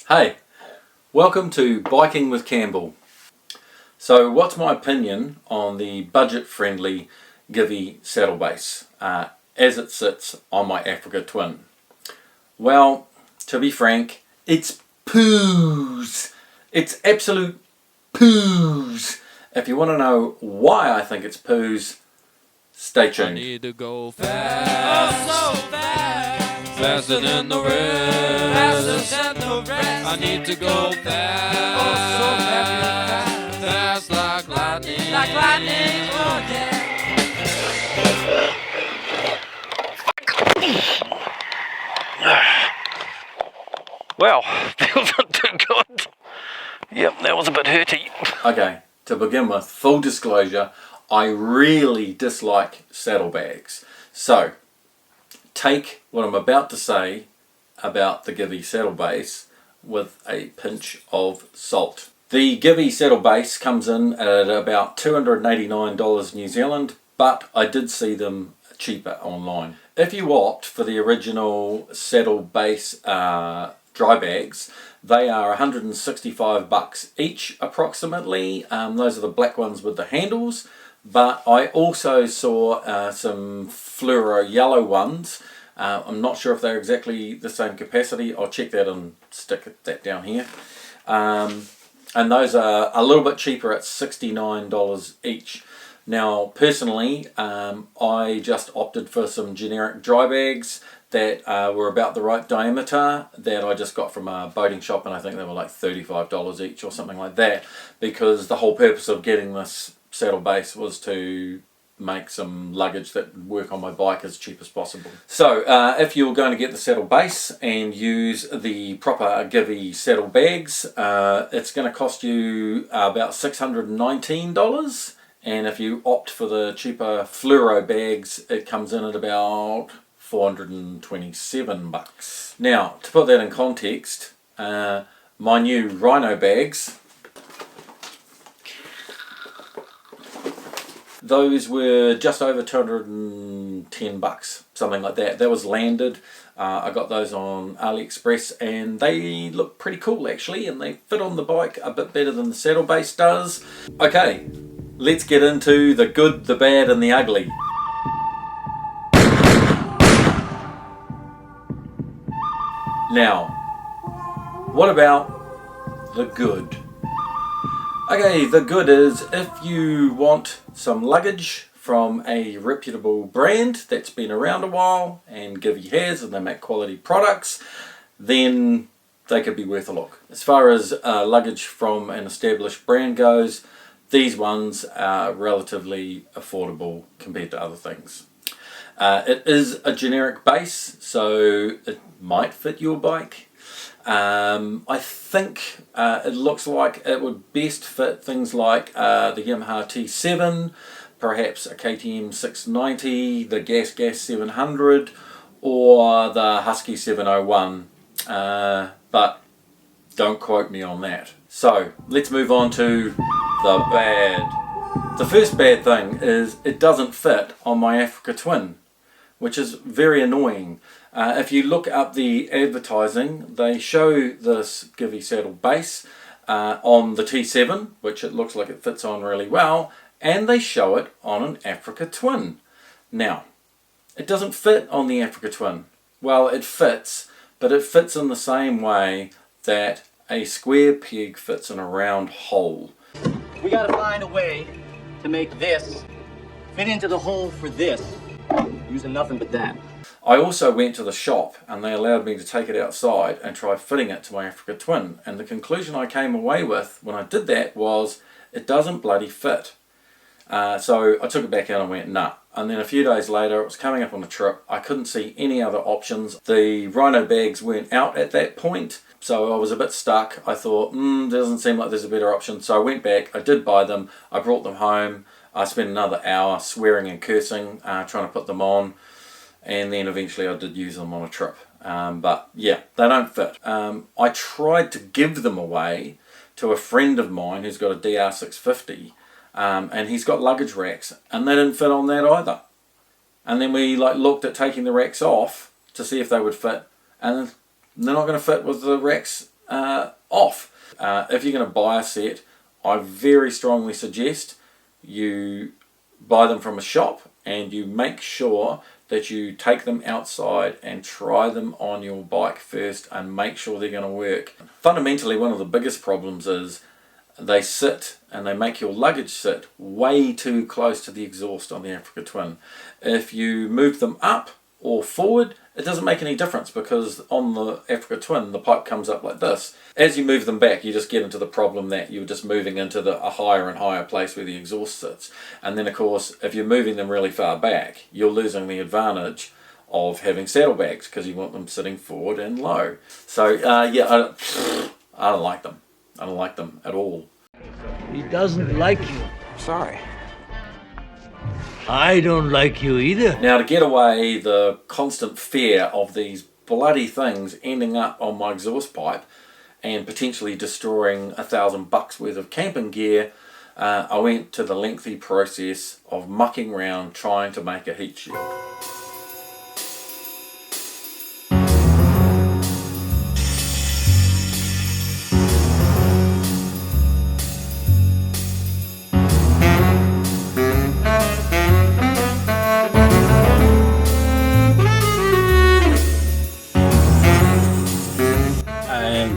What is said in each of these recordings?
Hey, welcome to Biking with Campbell. So what's my opinion on the budget-friendly Givi Saddle Base as it sits on my Africa Twin? Well, to be frank, it's poos. It's absolute poos. If you want to know why I think it's poos, stay tuned. I need to go fast, oh so fast, faster than the rest, I need to go fast, oh so fast, fast like lightning, oh yeah. Well, feels not too good. Yep, that was a bit hurty. Okay, to begin with, full disclosure, I really dislike saddlebags. So, take what I'm about to say about the Givi Saddle Base with a pinch of salt. The Givi Saddle Base comes in at about $289 New Zealand, but I did see them cheaper online. If you opt for the original Saddle Base dry bags, they are 165 bucks each approximately. Those are the black ones with the handles, but I also saw some fluoro yellow ones. I'm not sure if they're exactly the same capacity. I'll check that and stick that down here. And those are a little bit cheaper at $69 each. Now personally, I just opted for some generic dry bags that were about the right diameter that I just got from a boating shop, and I think they were like $35 each or something like that, because the whole purpose of getting this saddle base was to make some luggage that would work on my bike as cheap as possible. So if you're going to get the saddle base and use the proper Givi saddle bags, it's going to cost you about $619, and if you opt for the cheaper fluoro bags, it comes in at about 427 bucks. Now, to put that in context, my new Rhino bags, those were just over 210 bucks, something like that. That was landed. I got those on AliExpress and they look pretty cool actually, and they fit on the bike a bit better than the saddle base does. Okay, let's get into the good, the bad and the ugly. Now, what about the good? Okay, the good is if you want some luggage from a reputable brand that's been around a while, and Givi has, and they make quality products, then they could be worth a look. As far as luggage from an established brand goes, these ones are relatively affordable compared to other things. It is a generic base, so it might fit your bike. I think it looks like it would best fit things like the Yamaha T7, perhaps a KTM 690, the Gas 700, or the Husky 701, but don't quote me on that. So let's move on to the bad. The first bad thing is it doesn't fit on my Africa Twin, which is very annoying. If you look up the advertising, they show this Givi saddle base on the T7, which it looks like it fits on really well, and they show it on an Africa Twin. Now, it doesn't fit on the Africa Twin. Well, it fits, but it fits in the same way that a square peg fits in a round hole. We gotta find a way to make this fit into the hole for this, using nothing but that. I also went to the shop and they allowed me to take it outside and try fitting it to my Africa Twin, and the conclusion I came away with when I did that was it doesn't bloody fit. So I took it back out and went nah. And then a few days later, it was coming up on a trip, I couldn't see any other options. The Rhino bags weren't out at that point, so I was a bit stuck. I thought, doesn't seem like there's a better option. So I went back, I did buy them, I brought them home, I spent another hour swearing and cursing, trying to put them on. And then eventually I did use them on a trip. But yeah, they don't fit. I tried to give them away to a friend of mine who's got a DR650, and he's got luggage racks, and they didn't fit on that either. And then we looked at taking the racks off to see if they would fit, and they're not going to fit with the racks off. If you're going to buy a set, I very strongly suggest you buy them from a shop and you make sure that you take them outside and try them on your bike first and make sure they're going to work. Fundamentally, one of the biggest problems is they sit and they make your luggage sit way too close to the exhaust on the Africa Twin. If you move them up or forward, it doesn't make any difference, because on the Africa Twin the pipe comes up like this. As you move them back, you just get into the problem that you're just moving into a higher and higher place where the exhaust sits. And then of course, if you're moving them really far back, you're losing the advantage of having saddlebags, because you want them sitting forward and low. So yeah, I don't like them. I don't like them at all. He doesn't like you. Sorry. I don't like you either. Now, to get away the constant fear of these bloody things ending up on my exhaust pipe and potentially destroying $1,000 worth of camping gear, I went to the lengthy process of mucking around trying to make a heat shield.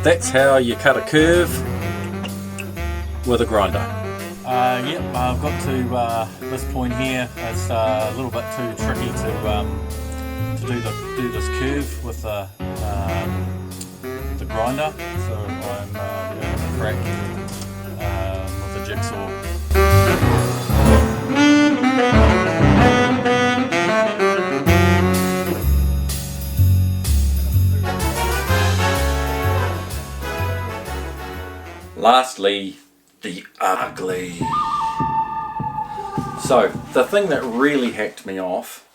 That's how you cut a curve with a grinder. Yep, I've got to this point here. It's a little bit too tricky to do this curve with the grinder, so I'm going to crack with a jigsaw. Lastly, the ugly. So, the thing that really hacked me off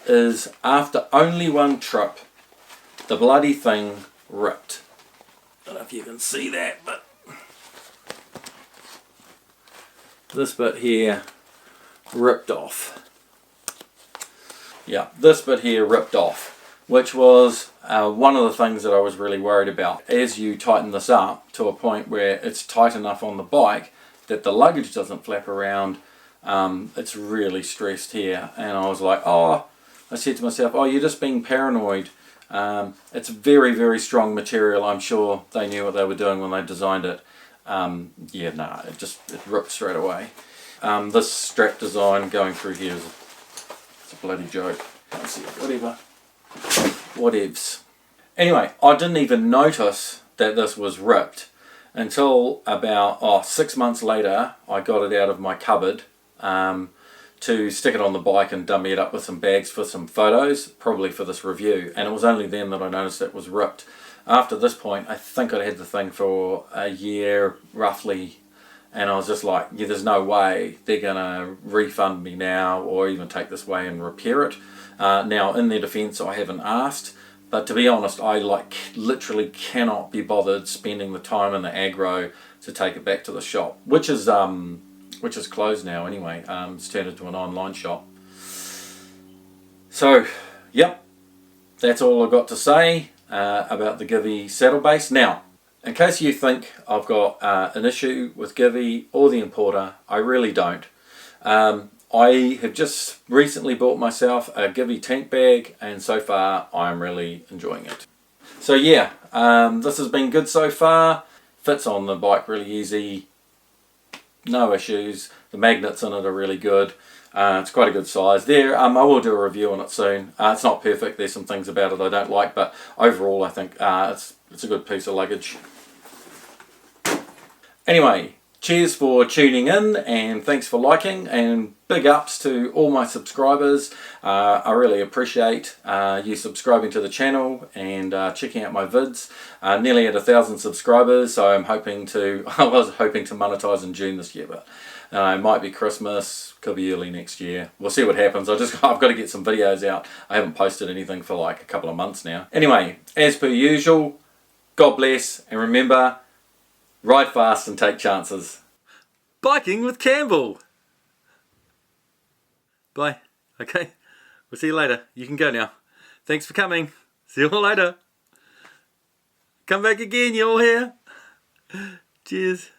is after only one trip, the bloody thing ripped. I don't know if you can see that, but this bit here ripped off. Yeah, this bit here ripped off, which was one of the things that I was really worried about. As you tighten this up to a point where it's tight enough on the bike that the luggage doesn't flap around, it's really stressed here. And I was like, oh, I said to myself, oh, you're just being paranoid. It's very, very strong material. I'm sure they knew what they were doing when they designed it. Yeah, nah, it ripped straight away. This strap design going through here is it's a bloody joke. Can't see it, whatever. Whatevs. Anyway, I didn't even notice that this was ripped until about 6 months later. I got it out of my cupboard to stick it on the bike and dummy it up with some bags for some photos, probably for this review, and it was only then that I noticed it was ripped. After this point, I think I'd had the thing for a year roughly, and I was just like, yeah, there's no way they're gonna refund me now or even take this way and repair it. Now, in their defense, I haven't asked, but to be honest, I literally cannot be bothered spending the time and the aggro to take it back to the shop, which is closed now anyway. It's turned into an online shop. So, yep, that's all I've got to say about the Givi Saddle Base. Now, in case you think I've got an issue with Givi or the importer, I really don't. I have just recently bought myself a Givi tank bag, and so far I'm really enjoying it. So yeah, this has been good so far. Fits on the bike really easy, no issues. The magnets in it are really good. It's quite a good size. I will do a review on it soon. It's not perfect, there's some things about it I don't like, but overall I think it's a good piece of luggage. Anyway, cheers for tuning in, and thanks for liking, and big ups to all my subscribers. I really appreciate you subscribing to the channel and checking out my vids. Nearly at 1,000 subscribers, so I was hoping to monetize in June this year, but it might be Christmas, could be early next year. We'll see what happens. I've got to get some videos out. I haven't posted anything for like a couple of months now. Anyway, as per usual, God bless, and remember, ride fast and take chances. Biking with Campbell. Bye. Okay. We'll see you later. You can go now. Thanks for coming. See you all later. Come back again, you all here. Cheers.